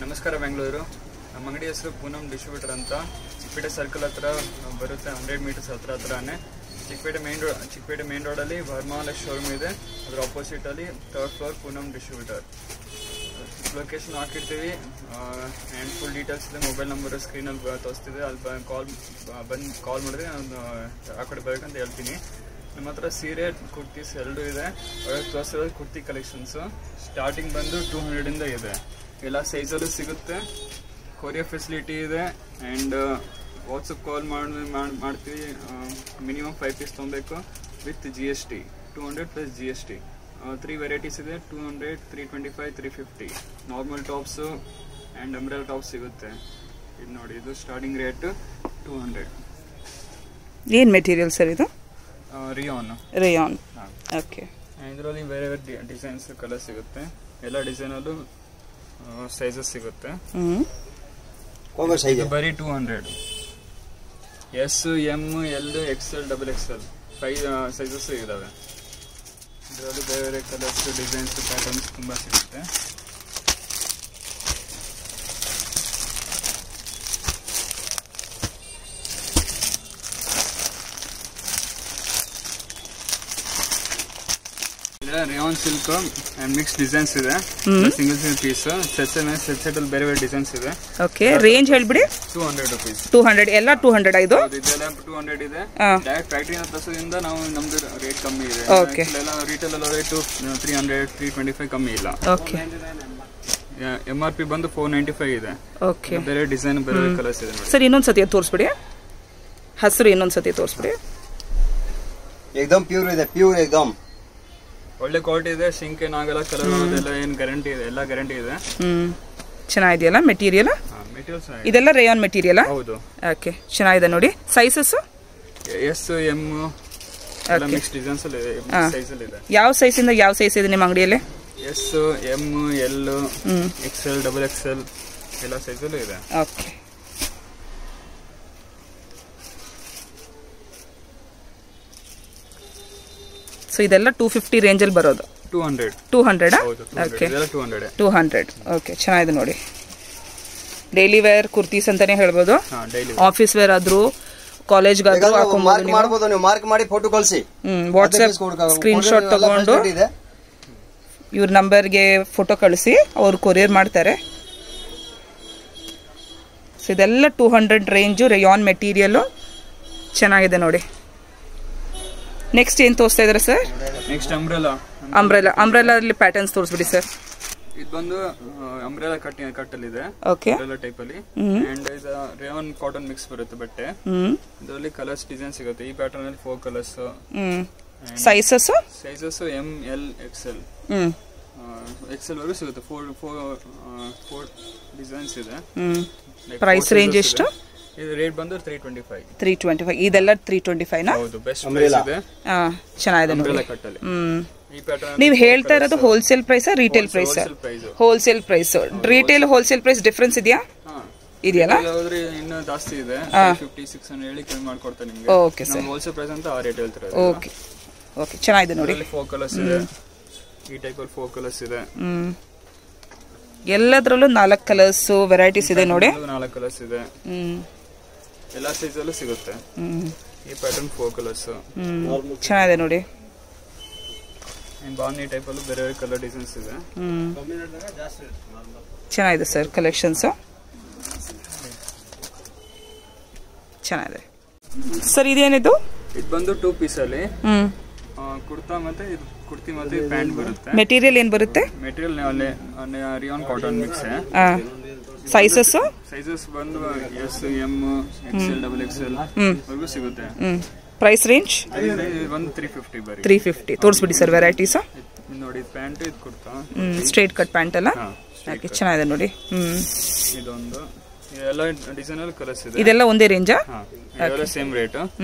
ನಮಸ್ಕಾರ ಬೆಂಗಳೂರು. ನಮ್ಮ ಅಂಗಡಿ ಹೆಸರು ಪೂನಂ ಡಿಸ್ಟ್ರಿಬ್ಯೂಟರ್ ಅಂತ. ಚಿಕ್ಕಪೇಟೆ ಸರ್ಕಲ್ ಹತ್ರ ಬರುತ್ತೆ, 100 ಮೀಟರ್ಸ್ ಹತ್ರನೇ. ಚಿಕ್ಕಪೇಟೆ ಮೇನ್ ರೋಡಲ್ಲಿ ವರ್ಮಾಲ ಶೋರೂಮ್ ಇದೆ, ಅದರ ಆಪೋಸಿಟಲ್ಲಿ 3rd floor Poonam distributor. Location ಹಾಕಿರ್ತೀವಿ ಆ್ಯಂಡ್ ಫುಲ್ ಡೀಟೇಲ್ಸ್ ಇದೆ. ಮೊಬೈಲ್ ನಂಬರ್ ಸ್ಕ್ರೀನಲ್ಲಿ ತೋರಿಸ್ತಿದೆ, ಅಲ್ಲಿ ಕಾಲ್ ಮಾಡಿದ್ರೆ ನಾನು ಆ ಕಡೆ ಬರಬೇಕಂತ ಹೇಳ್ತೀನಿ. ನಮ್ಮ ಹತ್ರ ಸೀರೆ ಕುರ್ತೀಸ್ ಎರಡೂ ಇದೆ. ತೋರಿಸಿರೋದು ಕುರ್ತಿ ಕಲೆಕ್ಷನ್ಸು ಸ್ಟಾರ್ಟಿಂಗ್ ಬಂದು 200 ಇದೆ. ಎಲ್ಲ ಸೈಜಲ್ಲೂ ಸಿಗುತ್ತೆ. ಕೊರಿಯರ್ ಫೆಸಿಲಿಟಿ ಇದೆ ಆ್ಯಂಡ್ ವಾಟ್ಸಪ್ ಕಾಲ್ ಮಾಡ್ತೀವಿ. ಮಿನಿಮಮ್ 5 ಪೀಸ್ ತೊಗೊಬೇಕು ವಿತ್ GST, 200 + GST. 3 ವೆರೈಟೀಸ್ ಇದೆ, 200, 325, 350. Normal tops and umbrella tops ಸಿಗುತ್ತೆ. ಇದು ನೋಡಿ, ಇದು ಸ್ಟಾರ್ಟಿಂಗ್ ರೇಟ್ 200. ಏನು ಮೆಟೀರಿಯಲ್ ಸರ್ ಇದು? ರೇಯಾನ್. ಓಕೆ. ಇದರಲ್ಲಿ ಬೇರೆ ಬೇರೆ ಡಿಸೈನ್ಸ್ ಕಲರ್ ಸಿಗುತ್ತೆ. ಎಲ್ಲ ಡಿಸೈನಲ್ಲೂ ಸೈಜಸ್ ಸಿಗುತ್ತೆ. ಬರೀ 200. S, M, L, XL, XXL 5 sizes ಇದಾವೆ. ಇದರಲ್ಲಿ ಬೇರೆ ಬೇರೆ ಕಲರ್ಸ್, ಡಿಸೈನ್ಸ್, ಪ್ಯಾಟರ್ನ್ಸ್ ತುಂಬ ಸಿಗುತ್ತೆ. Rayon silk and mix designs ಇದೆ. ಸಿಂಗಲ್ ಪೀಸ್ ಸೆಟ್ ಅಲ್ಲಿ ಬೇರೆ ಬೇರೆ ಡಿಸೈನ್ಸ್ ಇದೆ. ಓಕೆ, ರೇಂಜ್ ಹೇಳ್ಬಿಡಿ. 200 ರೂಪೀಸ್. 200 ಎಲ್ಲ 200 ಇದು? ಇದೆಲ್ಲ 200 ಇದೆ. ಡೈರೆಕ್ಟ್ ಫ್ಯಾಕ್ಟರಿನ ತರಿಸೋದ್ರಿಂದ ನಾವು ನಮ್ದು ರೇಟ್ ಕಮ್ಮಿ ಇದೆ. ಓಕೆ. ಎಲ್ಲ ರಿಟೇಲ್ ಅಲ್ಲಿ ರೇಟ್ 300, 325 ಕಮ್ಮಿ ಇಲ್ಲ. ಓಕೆ. MRP ಬಂದು 495 ಇದೆ. ಓಕೆ. ಬೇರೆ ಡಿಸೈನ್ ಬೇರೆ ಕಲರ್ಸ್ ಇದೆ ನೋಡಿ. ಸರ್ ಇನ್ನೊಂದ್ಸತಿ ತೋರಿಸ್ಬಿಡಿ, ಹಸಿರು ಇನ್ನೊಂದ್ಸತಿ ತೋರಿಸ್ಬಿಡಿ. एकदम प्योर ಇದೆ, ಪ್ಯೂರ್ एकदम ಒಳ್ಳೆ ಕ್ವಾಲಿಟಿ ಇದೆ. ಶಿಂಕ್ ಏನಾಗಲ್ಲ, ಕಲರ್ ಅದೆಲ್ಲ ಏನು ಗ್ಯಾರಂಟಿ ಇದೆ, ಎಲ್ಲ ಗ್ಯಾರಂಟಿ ಇದೆ. ಚೆನ್ನಾಗಿದೆಯಲ್ಲ ಮೆಟೀರಿಯಲ್? ಮೆಟೀರಿಯಲ್ಸ್ ಇದೆಲ್ಲ ರೇಯಾನ್ ಮೆಟೀರಿಯಲ್? ಹೌದು. ಓಕೆ, ಚೆನ್ನಾಗಿದೆ ನೋಡಿ. ಸೈಜಸ್ S, M ಎಲ್ಲ ಮಿಕ್ಸ್ ಡಿಸೈನ್ಸ್ ಅಲ್ಲಿ ಸೈಜ್ ಅಲ್ಲಿ ಇದೆ. ಯಾವ ಸೈಜ್ ಇಂದ ಯಾವ ಸೈಜ್ ಇದೆ ನಿಮ್ಮ ಅಂಗಡಿಯಲ್ಲಿ? S, M, L, XL, XXL ಎಲ್ಲ ಸೈಜ್ ಅಲ್ಲಿ ಇದೆ. ಓಕೆ. ಸೊ ಇದೆಲ್ಲ 250 ರೇಂಜ್ ಅಲ್ಲಿ ಬರೋದು. 200. ಓಕೆ, 200. ಓಕೆ, ಚೆನ್ನಾಗಿದೆ ನೋಡಿ. ಡೈಲಿ ವೇರ್ ಕುರ್ತೀಸ್ ಅಂತಾನೆ ಹೇಳ್ಬೋದು. ಆಫೀಸ್ ವೇರ್ ಆದ್ರೂ, ಕಾಲೇಜ್ ಗಾದ್ರೂ ಹಾಕೋಬಹುದು. ನೀವು ಮಾರ್ಕ್ ಮಾಡಿ ಫೋಟೋ ಕಳಿಸಿ, ವಾಟ್ಸ್ಆಪ್ ಸ್ಕ್ರೀನ್ ಶಾಟ್ ತಗೊಂಡು ಇವ್ರ ನಂಬರ್ಗೆ ಫೋಟೋ ಕಳಿಸಿ, ಅವ್ರು ಕೊರಿಯರ್ ಮಾಡ್ತಾರೆ. ಸೊ ಇದೆಲ್ಲ 200 ರೇಂಜು ರೇಯಾನ್ ಮೆಟೀರಿಯಲ್. ಚೆನ್ನಾಗಿದೆ ನೋಡಿ. ನೆಕ್ಸ್ಟ್ ಏನ್ ತೋರಿಸ್ತಾ ಇದಾರೆ ಸರ್? ನೆಕ್ಸ್ಟ್ ಅಂಬ್ರೆಲಾ ಅಲ್ಲಿ ಪ್ಯಾಟರ್ನ್ಸ್ ತೋರಿಸ್ಬಿಡಿ ಸರ್. ಇದು ಬಂದು ಅಂಬ್ರೆಲಾ ಕಟ್ ಅಲ್ಲಿ ಇದೆ. ಓಕೆ. ಅಂಬ್ರೆಲಾ ಟೈಪ್ ಅಲ್ಲಿ ಅಂಡ್ ಇದು ರೇಯಾನ್ ಕಾಟನ್ ಮಿಕ್ಸ್ ಬರುತ್ತೆ ಬಟ್ಟೆ. ಇದರಲ್ಲಿ ಕಲರ್ಸ್ ಡಿಸೈನ್ ಸಿಗುತ್ತೆ. ಈ ಪ್ಯಾಟರ್ನ್ ಅಲ್ಲಿ 4 colours. Sizes M, L, XL. XL ವರೆಗೂ ಸಿಗುತ್ತೆ. 4 ಡಿಸೈನ್ಸ್ ಇದೆ. ಪ್ರೈಸ್ ರೇಂಜ್ ಎಷ್ಟು? ಇದು ರೇಟ್ ಬಂದು 325. 325. ಇದೆಲ್ಲ 325 ನಾ? ಹೌದು, ಬೆಸ್ಟ್ ಪ್ರೈಸ್ ಇದೆ. ಚೆನ್ನಾಗಿದೆ ನೋಡಿ. ಅಂಬ್ರೆಲಾ ಕಟ್ ಅಲ್ಲಿ ಈ ಪ್ಯಾಟರ್ನ್. ನೀವು ಹೇಳ್ತಾ ಇರೋದು wholesale price retail price? Wholesale price. Retail wholesale price difference ಇದೆಯಾ? ಇದೆಯಲ್ಲ, ಇನ್ನೂ ಜಾಸ್ತಿ ಇದೆ. 550, 600 ಹೇಳಿ ಕಮ್ಮಿ ಮಾಡ್ಕೊಡ್ತಾರೆ ನಿಮಗೆ. Okay sir. ಹೋಲ್ಸೇಲ್ ಪ್ರೈಸ್ ಅಂತ ಆ ರೇಟ್ ಹೇಳ್ತಾರೆ. ಓಕೆ, ಓಕೆ, ಚೆನ್ನಾಗಿದೆ ನೋಡಿ. 4 ಕಲರ್ಸ್ ಇದೆ. ಈ ಟೈಪ್ ಅಲ್ಲಿ 4 ಕಲರ್ಸ್ ಇದೆ. ಎಲ್ಲದರಲ್ಲೂ 4 ಕಲರ್ಸ್ ವೆರೈಟೀಸ್ ಇದೆ ನೋಡಿ. 4 ಕಲರ್ಸ್ ಇದೆ. ಎಲ್ಲ ಸೈಜ್ ಅಲ್ಲೂ ಸಿಗುತ್ತೆ. ಈ ಪ್ಯಾಟರ್ನ್ 4 ಕಲರ್ಸ್. ಚೆನ್ನಾಗಿದೆ ನೋಡಿ. ಬಾಂದಿ ಟೈಪ್ ಅಲ್ಲೂ ಬೇರೆ ಬೇರೆ ಕಲರ್ ಡಿಸೈನ್ಸ್ ಇದೆ. ಚೆನ್ನಾಗಿದೆ ಸರ್ ಕಲೆಕ್ಷನ್ಸ್. ಚೆನ್ನಾಗಿದೆ ಸರ್. ಇದೇನಿದು? ಇದು ಬಂದು 2 ಪೀಸ್ ಅಲ್ಲಿ ಕುರ್ತಾ ಮತ್ತೆ ಕುರ್ತಿ ಮತ್ತೆ ಪ್ಯಾಂಟ್ ಬರುತ್ತೆ. ಮೆಟೀರಿಯಲ್ ಏನ್ ಬರುತ್ತೆ? Material rayon cotton mix. Sizes ಬಂದು S, M, XL, XXL ವರೆಗೂ ಸಿಗುತ್ತೆ. ಪ್ರೈಸ್ ರೇಂಜ್ ಬಂದು 350. ಬರೀ 350. ತೋರಿಸ್ಬಿಡಿ ಸರ್ ವೆರೈಟೀಸ್. ನೋಡಿ, ಪ್ಯಾಂಟ್ ಇದು ಕುರ್ತಾ ಸ್ಟ್ರೇಟ್ ಕಟ್ ಪ್ಯಾಂಟ್ ಅಲ್ಲ? ಚೆನ್ನಾಗಿದೆ ನೋಡಿ. ಇದೊಂದು ಎಲ್ಲ ಡಿಸೈನ್ ಅಲ್ಲಿ ಕಲರ್ಸ್ ಇದೆ. ಇದೆಲ್ಲ ಒಂದೇ ರೇಂಜಾ? ಇದೆಲ್ಲ ಸೇಮ್ ರೇಟ್.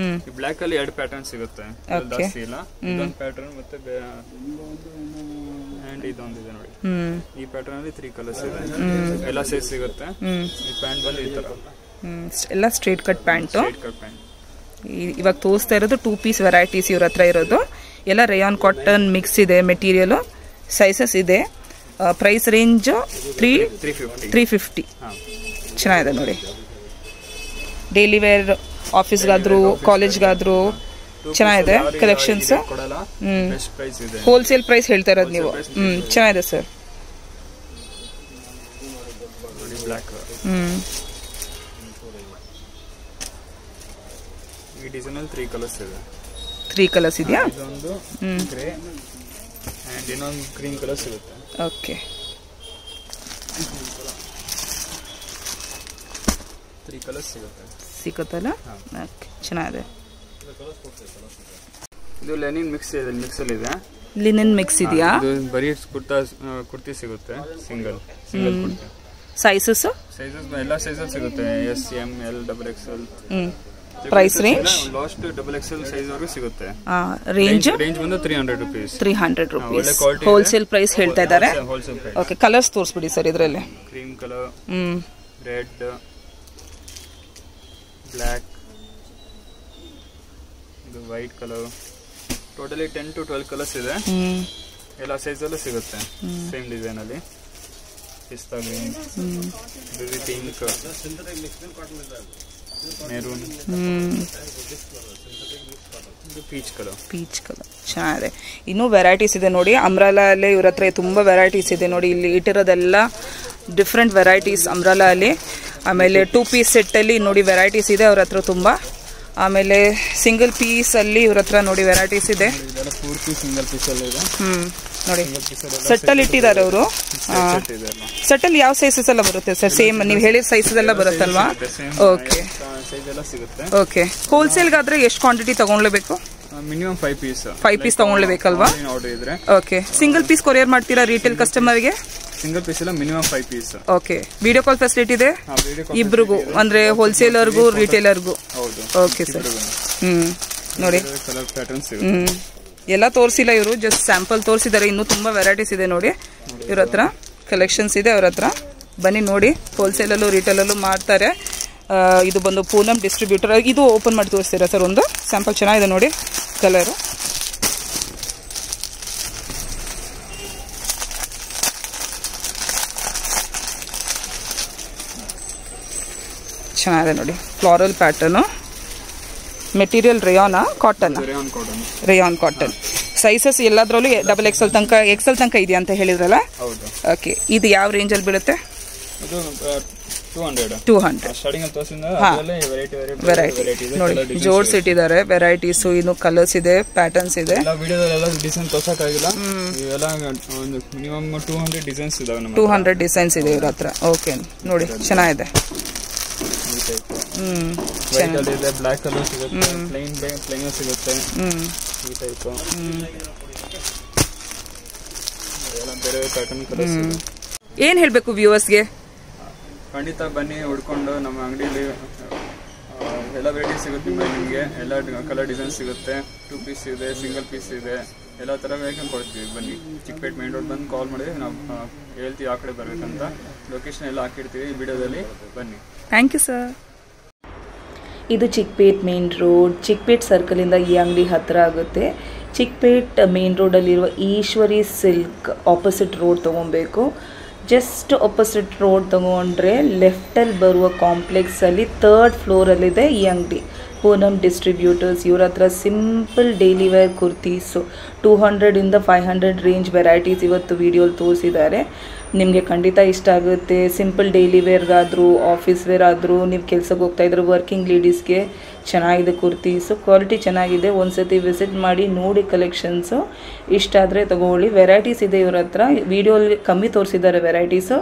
ಈ ಬ್ಲಾಕ್ ಅಲ್ಲಿ 2 ಪ್ಯಾಟರ್ನ್ ಸಿಗುತ್ತೆ, ಜಾಸ್ತಿ ಇಲ್ಲ. ಇದೊಂದು ಪ್ಯಾಟರ್ನ್ ಮತ್ತೆ ಅಂಡ್ ಇದೊಂದು ಇದೆ ನೋಡಿ. ಈ ಪ್ಯಾಟರ್ನ್ ಅಲ್ಲಿ 3 ಕಲರ್ಸ್ ಇದೆ. ಎಲ್ಲ ಸೈಜ್ ಸಿಗುತ್ತೆ. ಈ ಪ್ಯಾಂಟ್ ಬಂದು ಈ ತರ ಎಲ್ಲ ಸ್ಟ್ರೇಟ್ ಕಟ್ ಪ್ಯಾಂಟ್. ಇವಾಗ ತೋರಿಸ್ತಾ ಇರೋದು 2 ಪೀಸ್ ವೆರೈಟೀಸ್ ಇವ್ರ ಹತ್ರ ಇರೋದು. ಎಲ್ಲ ರೇಯಾನ್ ಕಾಟನ್ ಮಿಕ್ಸ್ ಇದೆ ಮೆಟೀರಿಯಲ್. ಸೈಜಸ್ ಇದೆ. Price range 350. ಚೆನ್ನಾಗಿದೆ ನೋಡಿ. ಡೈಲಿ ವೇರ್ ಆಫೀಸ್ಗಾದ್ರು ಕಾಲೇಜ್ಗಾದ್ರು ಚೆನ್ನಾಗಿದೆ ಕಲೆಕ್ಷನ್ಸ್. ಹೋಲ್ಸೇಲ್ ಪ್ರೈಸ್ ಹೇಳ್ತಾ ಇರೋದು ನೀವು. ಚೆನ್ನಾಗಿದೆ ಸರ್. ಈ ಡಿಸೈನ್ ಅಲ್ಲಿ 3 ಕಲರ್ಸ್ ಇದೆ. 3 ಕಲರ್ಸ್ ಇದೆಯಾ? ಇದೊಂದು ಗ್ರೇ ಅಂಡ್ ಇನ್ನೊಂದು ಗ್ರೀನ್ ಕಲರ್ ಸಿಗುತ್ತೆ. ಓಕೆ. 3 ಕಲರ್ಸ್ ಸಿಗುತ್ತಲ್ಲ. ಓಕೆ, ಚೆನ್ನಾಗಿದೆ. ಇದು ಲೆನಿನ್ ಮಿಕ್ಸ್ ಇದೆ, ಮಿಕ್ಸ್ ಅಲ್ಲಿ ಇದೆ. ಲಿನನ್ ಮಿಕ್ಸ್ ಇದೆಯಾ? ಇದು ಬರೀ ಕುರ್ತಿ ಸಿಗುತ್ತೆ, ಸಿಂಗಲ್ ಕುರ್ತಿ. ಸೈಜಸ್ ಎಲ್ಲ ಸೈಜಸ್ ಸಿಗುತ್ತೆ. S, M, L, XXL. Price range last XXL size ವರೆಗೂ ಸಿಗುತ್ತೆ. ರೇಂಜ್ ಬಂದು 300 rupees. 300 rupees ಹೋಲ್ಸೇಲ್ ಪ್ರೈಸ್ ಹೇಳ್ತಾ ಇದ್ದಾರೆ. ಓಕೆ, ಕಲರ್ಸ್ ತೋರಿಸ್ಬಿಡಿ ಸರ್ ಇದರಲ್ಲಿ. ಕ್ರೀಮ್ ಕಲರ್, ರೆಡ್, ಬ್ಲ್ಯಾಕ್, ಇದು white colour. Totally 10 to 12 colours ಇದೆ. ಎಲ್ಲ ಸೈಜ್ ಅಲ್ಲೂ ಸಿಗುತ್ತೆ ಸೇಮ್ ಡಿಸೈನ್ ಅಲ್ಲಿ. ಪಿಸ್ತಾ green, baby pink, maroon, peach colour. ಚೆನ್ನಾಗಿದೆ. ಇನ್ನೂ ವೆರೈಟೀಸ್ ಇದೆ ನೋಡಿ. ಅಂಬ್ರಾಲಾ ಅಲ್ಲಿ ಇವ್ರ ಹತ್ರ ತುಂಬ ವೆರೈಟೀಸ್ ಇದೆ ನೋಡಿ. ಇಲ್ಲಿ ಇಟ್ಟಿರೋದೆಲ್ಲ ಡಿಫ್ರೆಂಟ್ ವೆರೈಟೀಸ್ ಅಂಬ್ರಾಲಾ ಅಲ್ಲಿ. ಆಮೇಲೆ 2 ಪೀಸ್ ಸೆಟ್ಟಲ್ಲಿ ನೋಡಿ ವೆರೈಟೀಸ್ ಇದೆ ಅವ್ರ ಹತ್ರ ತುಂಬ. ಆಮೇಲೆ ಸಿಂಗಲ್ ಪೀಸ್ ಅಲ್ಲಿ ಇವ್ರ ಹತ್ರ ನೋಡಿ ವೆರೈಟೀಸ್ ಇದೆ. ಪೂರ್ತಿ ಸಿಂಗಲ್ ಪೀಸ್ ಅಲ್ಲಿ ಇದೆ. ನೋಡಿ ಸೆಟ್ಟಲ್ಲಿ ಇಟ್ಟಿದ್ದಾರೆ ಅವರು. ಸೆಟ್ಟಲ್ಲಿ ಯಾವ ಸೈಜಸ್ ಎಲ್ಲ ಬರುತ್ತೆ ಸರ್? ಸೇಮ್ ನೀವು ಹೇಳಿದ ಸೈಜಸ್ ಎಲ್ಲ ಬರುತ್ತಲ್ವಾ? Okay okay. ಹೋಲ್ಸೇಲ್ಗಾದ್ರೆ ಎಷ್ಟು ಕ್ವಾಂಟಿಟಿ ತಗೊಳ್ಲೇಬೇಕು? ಮಿನಿಮಮ್ 5 ಪೀಸ್ ತಗೊಳ್ಲೇಬೇಕಲ್ವಾ? ಓಕೆ. ಸಿಂಗಲ್ ಪೀಸ್ ಕೊರಿಯರ್ ಮಾಡ್ತೀರಾ ರಿಟೇಲ್ ಕಸ್ಟಮರ್ಗೆ? ಸಿಂಗಲ್ ಪೀಸ್ ಎಲ್ಲ minimum 5 piece. Okay. Video call facility ಇದೆ ಇಬ್ರಿಗೂ, ಅಂದ್ರೆ ಹೋಲ್ಸೇಲರ್ಗೂ ರಿಟೇಲರ್ಗೂ? Okay sir. ನೋಡಿ ಕಲರ್ ಪ್ಯಾಟರ್ನ್ಸ್ ಎಲ್ಲ ತೋರಿಸಿಲ್ಲ ಇವರು, ಜಸ್ಟ್ ಸ್ಯಾಂಪಲ್ ತೋರಿಸಿದ್ದಾರೆ. ಇನ್ನೂ ತುಂಬ ವೆರೈಟೀಸ್ ಇದೆ ನೋಡಿ ಇವ್ರ ಹತ್ರ, ಕಲೆಕ್ಷನ್ಸ್ ಇದೆ ಅವ್ರ ಹತ್ರ. ಬನ್ನಿ ನೋಡಿ, ಹೋಲ್ಸೇಲಲ್ಲೂ ರಿಟೇಲಲ್ಲೂ ಮಾಡ್ತಾರೆ. ಇದು ಬಂದು ಪೂನಂ ಡಿಸ್ಟ್ರಿಬ್ಯೂಟರ್. ಇದು ಓಪನ್ ಮಾಡಿ ತೋರಿಸ್ತೀರಾ ಸರ್? ಒಂದು ಸ್ಯಾಂಪಲ್ ಚೆನ್ನಾಗಿದೆ ನೋಡಿ ಕಲರು. ಚೆನ್ನಾಗಿದೆ ನೋಡಿ, ಫ್ಲಾರಲ್ ಪ್ಯಾಟರ್ನು. ಮೆಟೀರಿಯಲ್ ರೇಯಾನಾ ಕಾಟನ್? Rayon cotton. ಸೈಜಸ್ ಎಲ್ಲದರಲ್ಲೂ XXL ತನಕ, XL ತನಕ ಇದೆಯಾ ಅಂತ ಹೇಳಿದ್ರಲ್ಲ? ಓಕೆ. ಇದು ಯಾವ ರೇಂಜಲ್ಲಿ ಬೀಳುತ್ತೆ? 200. ವೆರೈಟಿ ನೋಡಿ ಜೋಡ್ಸ್ ಇಟ್ಟಿದ್ದಾರೆ ವೆರೈಟೀಸು. ಇನ್ನು ಕಲರ್ಸ್ ಇದೆ, ಪ್ಯಾಟರ್ನ್ಸ್ ಇದೆ. ಡಿಸೈನ್ ತೋರ್ಸಕ್ಕಾಗಿಲ್ಲ, ಮಿನಿಮಮ್ 200 ಡಿಸೈನ್ಸ್ ಇದಾವೆ. 200 ಡಿಸೈನ್ಸ್ ಇದೆ ಇವ್ರ ಹತ್ರ. ಓಕೆ ನೋಡಿ, ಚೆನ್ನಾಗಿದೆ. ಬ್ಲಾಕ್ ಕಲರ್ ಸಿಗುತ್ತೆ, ಪ್ಲೈನ್ ಸಿಗುತ್ತೆ. ಈ ಟೈಪ್ ಬೇರೆ ಪ್ಯಾಟರ್ನ್ ಕಲರ್ಸ್. ಏನ್ ಹೇಳ್ಬೇಕು ವ್ಯೂವರ್ಸ್ಗೆ? ಖಂಡಿತ ಬನ್ನಿ, ಹುಡ್ಕೊಂಡು ನಮ್ಮ ಅಂಗಡಿಯಲ್ಲಿ ಎಲ್ಲ ವೆರೈಟಿ ಸಿಗುತ್ತೆ ನಿಮಗೆ. ಎಲ್ಲ ಕಲರ್ ಡಿಸೈನ್ ಸಿಗುತ್ತೆ. 2 ಪೀಸ್ ಇದೆ, ಸಿಂಗಲ್ ಪೀಸ್ ಇದೆ, ಎಲ್ಲ ಥರ ವೇಕನ್ ಕೊಡ್ತೀವಿ. ಬನ್ನಿ, ಚಿಕ್ಕಪೇಟೆ ಮೇನ್ ರೋಡ್ ಬಂದು ಕಾಲ್ ಮಾಡಿದ್ರೆ ನಾವು ಹೇಳ್ತೀವಿ ಆ ಕಡೆ ಬರ್ಬೇಕಂತ. ಲೊಕೇಶನ್ ಎಲ್ಲ ಹಾಕಿರ್ತೀವಿ ಈ ವಿಡಿಯೋದಲ್ಲಿ. ಬನ್ನಿ. Thank you sir. ಇದು ಚಿಕ್ಕಪೇಟ್ ಮೇನ್ ರೋಡ್. ಚಿಕ್ಕಪೇಟ್ ಸರ್ಕಲಿಂದ ಈ ಅಂಗಡಿ ಹತ್ತಿರ ಆಗುತ್ತೆ. ಚಿಕ್ಕಪೇಟ್ ಮೇನ್ ರೋಡಲ್ಲಿರುವ ಈಶ್ವರಿ ಸಿಲ್ಕ್ ಆಪೋಸಿಟ್ ರೋಡ್ ತೊಗೊಬೇಕು. ಜಸ್ಟ್ ಆಪೋಸಿಟ್ ರೋಡ್ ತೊಗೊಂಡ್ರೆ ಲೆಫ್ಟಲ್ಲಿ ಬರುವ ಕಾಂಪ್ಲೆಕ್ಸಲ್ಲಿ 3rd ಫ್ಲೋರಲ್ಲಿದೆ ಈ ಅಂಗಡಿ, ಪೂನಂ ಡಿಸ್ಟ್ರಿಬ್ಯೂಟರ್ಸ್. ಇವ್ರ ಹತ್ರ simple daily wear kurtis 200 - 500 range varieties ಇವತ್ತು ವಿಡಿಯೋಲಿ ತೋರಿಸಿದ್ದಾರೆ. ನಿಮಗೆ ಖಂಡಿತ ಇಷ್ಟ ಆಗುತ್ತೆ. ಸಿಂಪಲ್ ಡೈಲಿ ವೇರ್ಗಾದರೂ, ಆಫೀಸ್ ವೇರ್ ಆದರೂ, ನೀವು ಕೆಲ್ಸಕ್ಕೆ ಹೋಗ್ತಾಯಿದ್ರೆ ವರ್ಕಿಂಗ್ ಲೇಡೀಸ್ಗೆ ಚೆನ್ನಾಗಿದೆ ಕುರ್ತೀಸು. ಕ್ವಾಲಿಟಿ ಚೆನ್ನಾಗಿದೆ. ಒಂದ್ಸತಿ ವಿಸಿಟ್ ಮಾಡಿ ನೋಡಿ ಕಲೆಕ್ಷನ್ಸು. ಇಷ್ಟ ಆದರೆ ತೊಗೊಳ್ಳಿ. ವೆರೈಟೀಸ್ ಇದೆ ಇವ್ರ ಹತ್ರ. ವಿಡಿಯೋಲಿ ಕಮ್ಮಿ ತೋರಿಸಿದ್ದಾರೆ ವೆರೈಟೀಸು,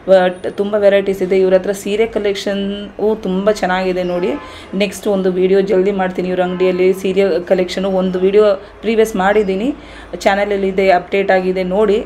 ಬಟ್ ತುಂಬ ವೆರೈಟೀಸ್ ಇದೆ ಇವ್ರ ಹತ್ರ. ಸೀರೆ ಕಲೆಕ್ಷನ್ನು ತುಂಬ ಚೆನ್ನಾಗಿದೆ ನೋಡಿ. ನೆಕ್ಸ್ಟ್ ಒಂದು ವಿಡಿಯೋ ಜಲ್ದಿ ಮಾಡ್ತೀನಿ ಇವ್ರ ಅಂಗಡಿಯಲ್ಲಿ ಸೀರೆ ಕಲೆಕ್ಷನು. ಒಂದು ವಿಡಿಯೋ ಪ್ರೀವಿಯಸ್ ಮಾಡಿದ್ದೀನಿ, ಚಾನಲಲ್ಲಿದೆ, ಅಪ್ಡೇಟ್ ಆಗಿದೆ ನೋಡಿ.